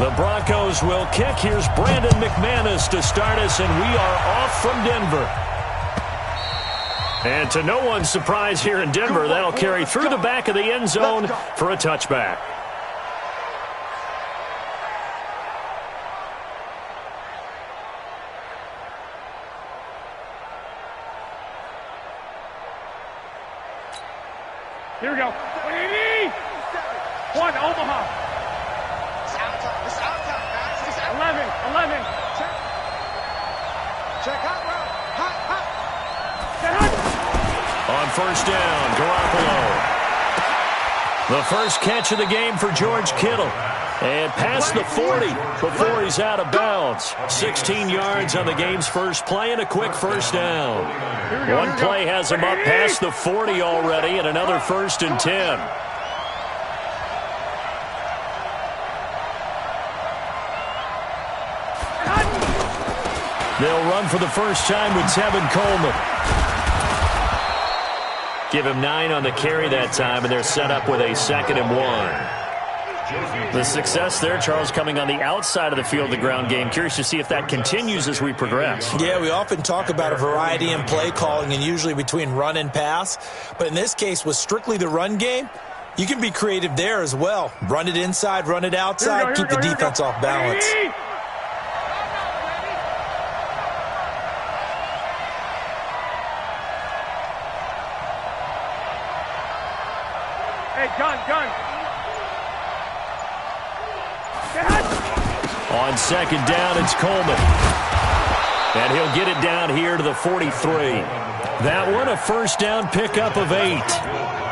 The Broncos will kick. Here's Brandon McManus to start us, and we are off from Denver. And to no one's surprise here in Denver, that'll carry through the back of the end zone for a touchback. Here we go. 1, Omaha. 11. Check hot route. On first down, Garoppolo. The first catch of the game for George Kittle. And past the 40 before he's out of bounds. 16 yards on the game's first play and a quick first down. One play has him up past the 40 already and another 1st and 10. They'll run for the first time with Tevin Coleman. Give him 9 on the carry that time, and they're set up with a 2nd and 1. The success there, Charles, coming on the outside of the field, the ground game. Curious to see if that continues as we progress. Yeah, we often talk about a variety in play calling and usually between run and pass. But in this case, with strictly the run game, you can be creative there as well. Run it inside, run it outside, keep the defense off balance. Gun. On 2nd down, it's Coleman. And he'll get it down here to the 43. That one, a first down pickup of 8.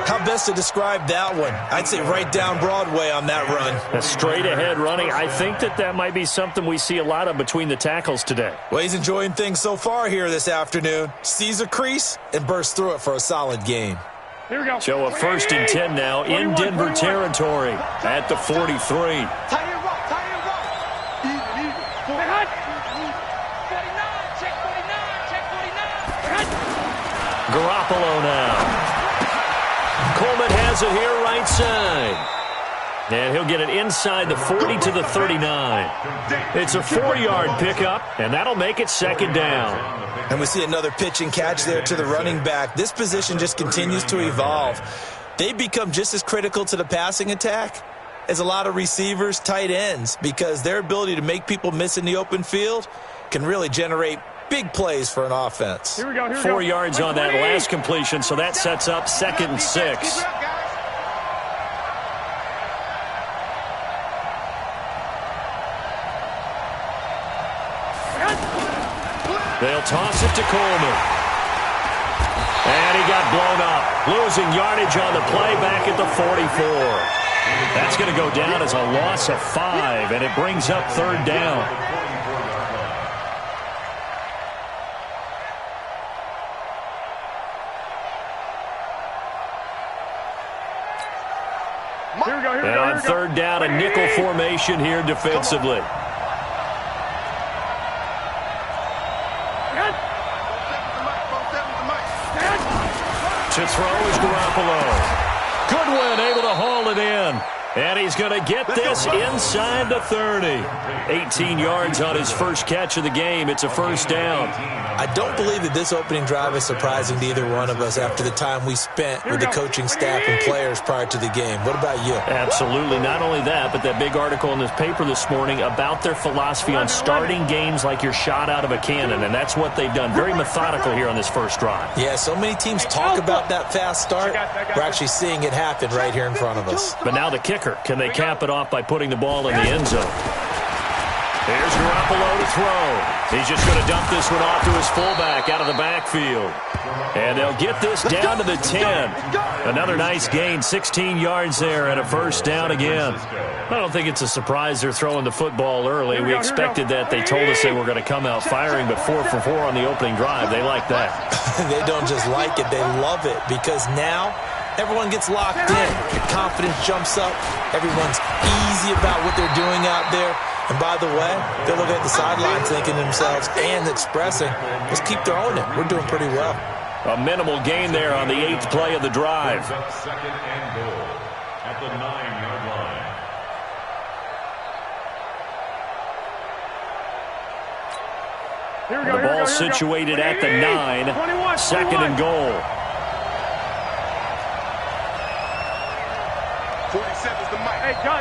How best to describe that one? I'd say right down Broadway on that run. A straight-ahead running. I think that might be something we see a lot of between the tackles today. Well, he's enjoying things so far here this afternoon. Sees a crease and bursts through it for a solid gain. Here we go. So a 1st and 10 now in Denver territory at the 43. Garoppolo now. Coleman has it here right side. And he'll get it inside the 40 to the 39. It's a 4-yard pickup, and that'll make it 2nd down. And we see another pitch and catch there to the running back. This position just continues to evolve. They become just as critical to the passing attack as a lot of receivers, tight ends, because their ability to make people miss in the open field can really generate big plays for an offense. Here we go. 4 yards on that last completion, so that sets up 2nd and 6. They'll toss it to Coleman. And he got blown up. Losing yardage on the play back at the 44. That's going to go down as a loss of 5, and it brings up 3rd down. And on 3rd down, a nickel formation here defensively. To throw is Garoppolo. Goodwin able to haul it in. And he's going to get this inside the 30. 18 yards on his first catch of the game. It's a 1st down. I don't believe that this opening drive is surprising to either one of us after the time we spent with the coaching staff and players prior to the game. What about you? Absolutely. Not only that, but that big article in this paper this morning about their philosophy on starting games like you're shot out of a cannon, and that's what they've done. Very methodical here on this first drive. Yeah, so many teams talk about that fast start. We're actually seeing it happen right here in front of us. But now the kicker. Can they cap it off by putting the ball in the end zone? Here's Garoppolo to throw. He's just going to dump this one off to his fullback out of the backfield. And they'll get this down to the 10. Another nice gain, 16 yards there and a 1st down again. I don't think it's a surprise they're throwing the football early. We expected that. They told us they were going to come out firing, but 4 for 4 on the opening drive. They like that. They don't just like it, they love it, because now everyone gets locked in. The confidence jumps up. Everyone's easy about what they're doing out there. And by the way, they're looking at the sidelines thinking to themselves and expressing, let's keep throwing it. We're doing pretty well. A minimal gain there on the 8th play of the drive. 2nd and goal at the 9-yard line. Here we And go, the here we ball go, here we go. situated at the 9. 21, Second 21. and goal. 47's the mic. Hey, gun.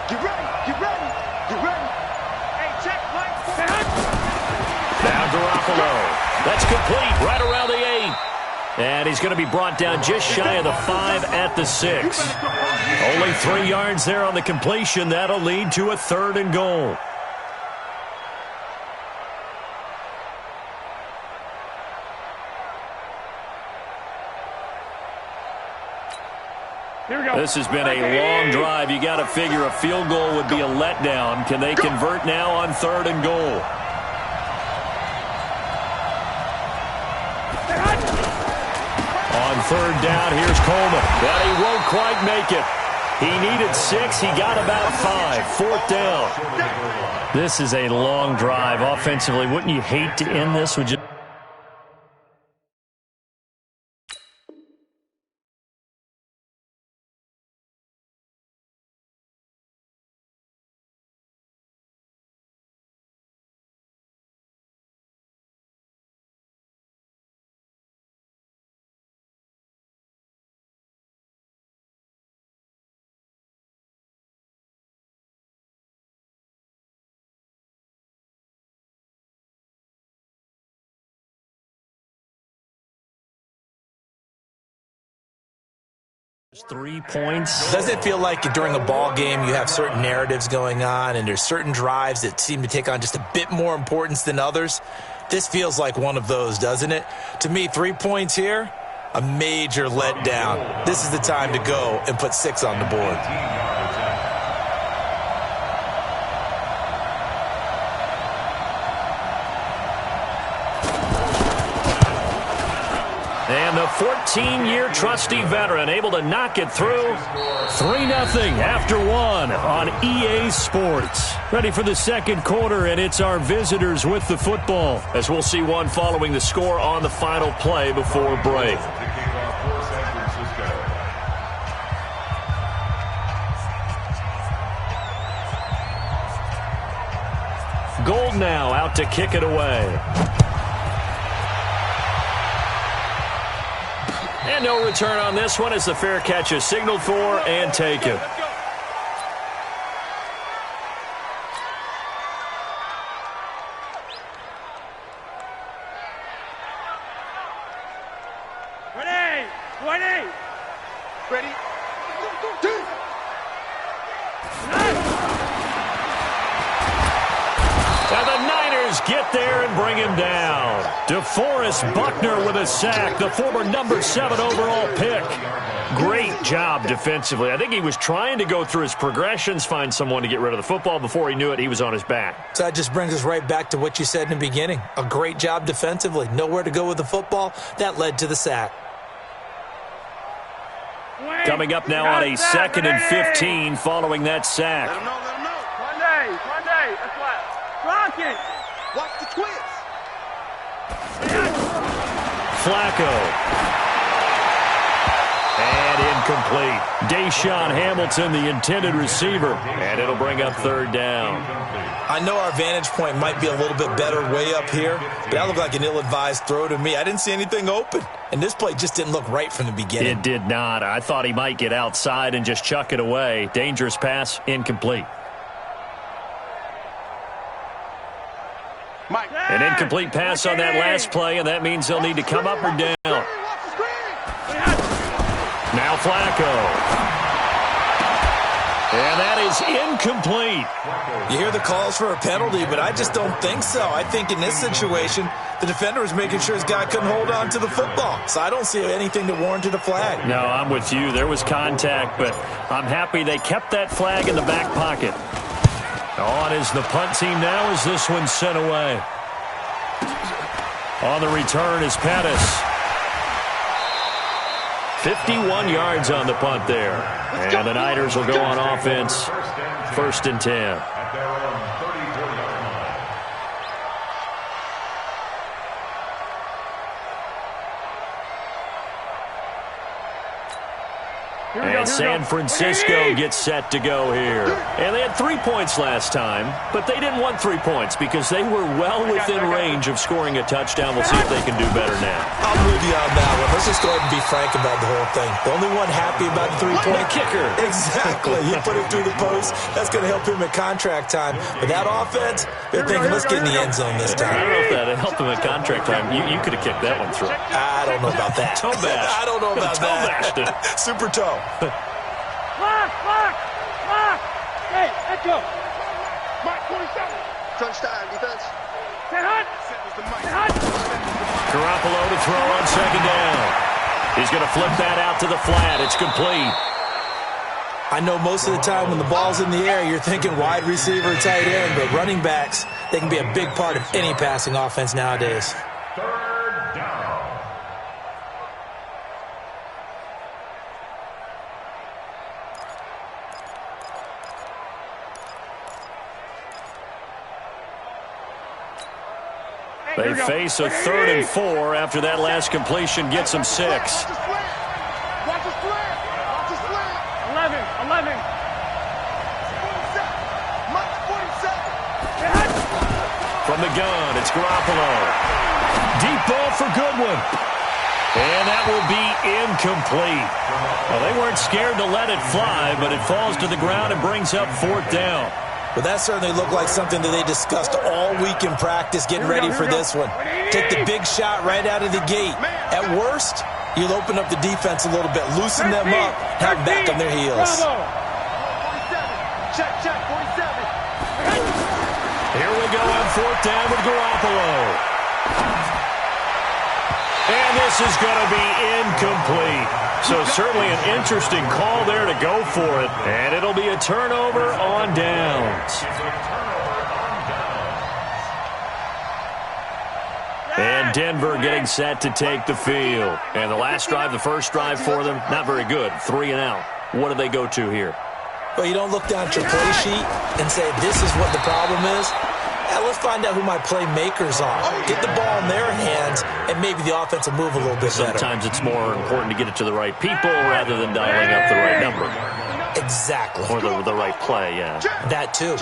Get ready, get ready, get ready. Hey, check, Mike. Now Garoppolo. That's complete right around the 8. And he's going to be brought down just shy of the 5 at the 6. Only 3 yards there on the completion. That'll lead to a 3rd and goal. Here we go. This has been a long drive. You got to figure a field goal would be a letdown. Can they convert now on 3rd and goal? On 3rd down, here's Coleman. But he won't quite make it. He needed 6. He got about 5. 4th down. This is a long drive offensively. Wouldn't you hate to end this with just... Just 3 points. Doesn't it feel like during a ball game you have certain narratives going on and there's certain drives that seem to take on just a bit more importance than others? This feels like one of those, doesn't it? To me, 3 points here, a major letdown. This is the time to go and put 6 on the board. And the 14-year trusty veteran able to knock it through. 3-0 after 1 on EA Sports. Ready for the second quarter, and it's our visitors with the football, as we'll see one following the score on the final play before break. Gold now out to kick it away. And no return on this one as the fair catch is signaled for and taken. Ready? And the Niners get there and bring him down. DeForest Buckner with a sack, the former number 7 overall pick. Great job defensively. I think he was trying to go through his progressions, find someone to get rid of the football. Before he knew it, he was on his back. So that just brings us right back to what you said in the beginning. A great job defensively. Nowhere to go with the football. That led to the sack. Coming up now on a 2nd and 15 following that sack. Let him know. Monday, that's what. Block it. Watch the twist. Flacco. And incomplete. Deshaun Hamilton, the intended receiver. And it'll bring up 3rd down. I know our vantage point might be a little bit better way up here, but that looked like an ill-advised throw to me. I didn't see anything open, and this play just didn't look right from the beginning. It did not. I thought he might get outside and just chuck it away. Dangerous pass, incomplete. Mike. An incomplete pass on that last play, and that means they'll need to come up or down. Now Flacco. And that is incomplete. You hear the calls for a penalty, but I just don't think so. I think in this situation, the defender was making sure his guy couldn't hold on to the football. So I don't see anything that warranted a flag. No, I'm with you. There was contact, but I'm happy they kept that flag in the back pocket. On is the punt team now as this one's sent away. On the return is Pettis. 51 yards on the punt there. And the Niners will go on offense. 1st and 10. And San Francisco gets set to go here. And they had 3 points last time, but they didn't want 3 points because they were well within range of scoring a touchdown. We'll see if they can do better now. I'm with you on that one. Let's just go ahead and be frank about the whole thing. The only one happy about the 3-point kicker. Exactly. He put it through the post. That's going to help him at contract time. But that offense, they're thinking, let's get in the end zone this time. I don't know if that helped him at contract time. You could have kicked that one through. I don't know about that. Toe bash. I don't know about Toe that. bashed it. Super toe. Lock! Hey, let's go! Mike 27. Crunch time, defense. Get hot! Get hot! Garoppolo to throw on second down. He's going to flip that out to the flat. It's complete. I know most of the time when the ball's in the air, you're thinking wide receiver, tight end, but running backs, they can be a big part of any passing offense nowadays. Third down. They face a 3rd and 4 after that last completion gets them 6. Watch the slant. Watch the slant. Watch the slant. 11. 47. Mike 47. Get hot! From the gun, it's Garoppolo. Deep ball for Goodwin. And that will be incomplete. Well, they weren't scared to let it fly, but it falls to the ground and brings up 4th down. Well, that certainly looked like something that they discussed all week in practice, getting ready for this one. Take the big shot right out of the gate. At worst, you'll open up the defense a little bit, loosen them up, have them back on their heels. 47. Check, 47. Here we go on 4th down with Garoppolo. And this is going to be incomplete. So certainly an interesting call there to go for it. And it'll be a turnover on downs. And Denver getting set to take the field. And the last drive, the first drive for them, not very good. 3 and out. What do they go to here? Well, you don't look down at your play sheet and say, this is what the problem is. Let's find out who my playmakers are. Get the ball in their hands, and maybe the offense will move a little bit better. Sometimes it's more important to get it to the right people rather than dialing up the right number. Exactly. Or the right play, yeah. That too.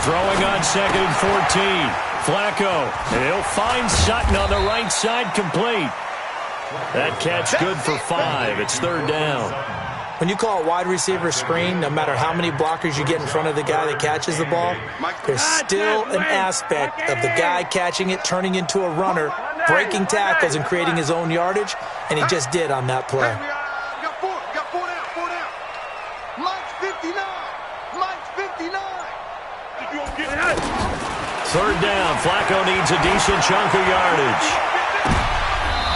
Throwing on 2nd and 14. Flacco. And he'll find Sutton on the right side, complete. That catch good for 5. It's 3rd down. When you call a wide receiver screen, no matter how many blockers you get in front of the guy that catches the ball, there's still an aspect of the guy catching it, turning into a runner, breaking tackles and creating his own yardage, and he just did on that play. You got 4 down. Mike's 59. Mike's 59. 3rd down. Flacco needs a decent chunk of yardage.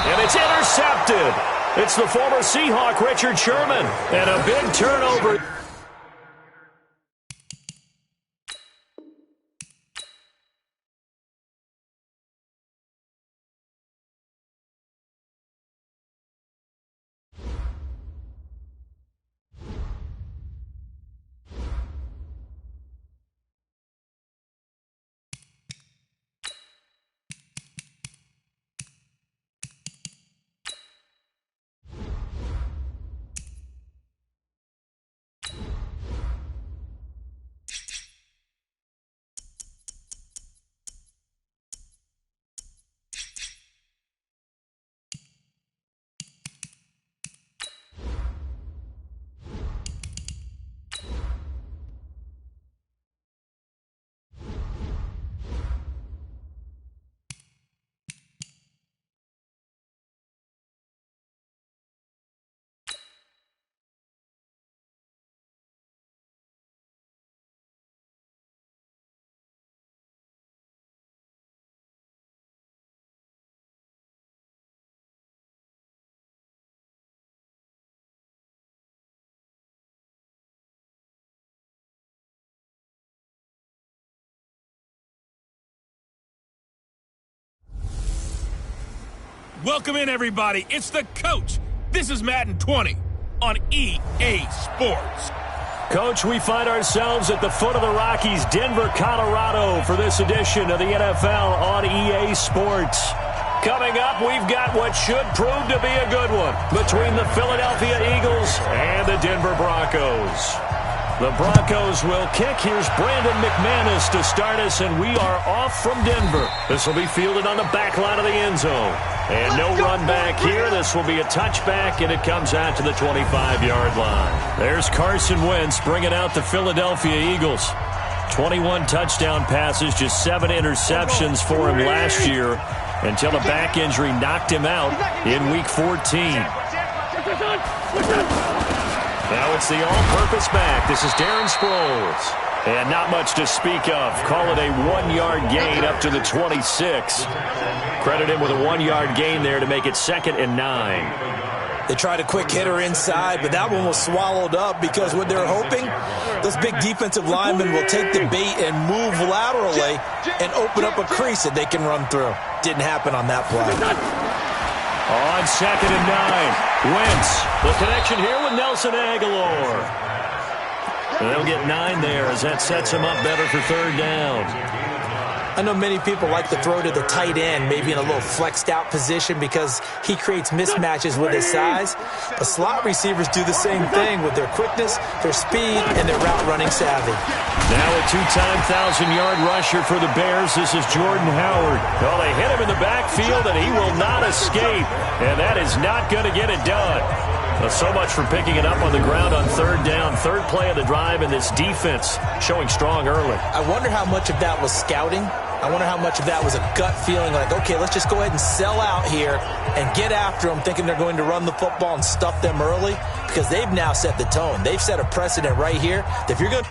And it's intercepted. It's the former Seahawk, Richard Sherman. And a big turnover. Welcome in, everybody. It's the coach. This is Madden 20 on EA Sports. Coach, we find ourselves at the foot of the Rockies, Denver, Colorado, for this edition of the NFL on EA Sports. Coming up, we've got what should prove to be a good one between the Philadelphia Eagles and the Denver Broncos. The Broncos will kick. Here's Brandon McManus to start us, and we are off from Denver. This will be fielded on the back line of the end zone. And no run back here. This will be a touchback, and it comes out to the 25-yard line. There's Carson Wentz bringing out the Philadelphia Eagles. 21 touchdown passes, just 7 interceptions for him last year until a back injury knocked him out in Week 14. Now it's the all-purpose back. This is Darren Sproles. And not much to speak of. Call it a 1-yard gain up to the 26. Credit him with a 1-yard gain there to make it 2nd and 9. They tried a quick hitter inside, but that one was swallowed up because what they're hoping, those big defensive linemen will take the bait and move laterally and open up a crease that they can run through. Didn't happen on that play. On 2nd and 9, Wentz. The connection here with Nelson Aguilar. And they'll get 9 there as that sets him up better for 3rd down. I know many people like to throw to the tight end, maybe in a little flexed out position because he creates mismatches with his size. But slot receivers do the same thing with their quickness, their speed, and their route running savvy. Now a 2-time 1,000-yard rusher for the Bears. This is Jordan Howard. Well, they hit him in the backfield, and he will not escape. And that is not going to get it done. Well, so much for picking it up on the ground on 3rd down. 3rd play of the drive, and this defense showing strong early. I wonder how much of that was scouting. I wonder how much of that was a gut feeling like, okay, let's just go ahead and sell out here and get after them, thinking they're going to run the football and stuff them early, because they've now set the tone. They've set a precedent right here that if you're going to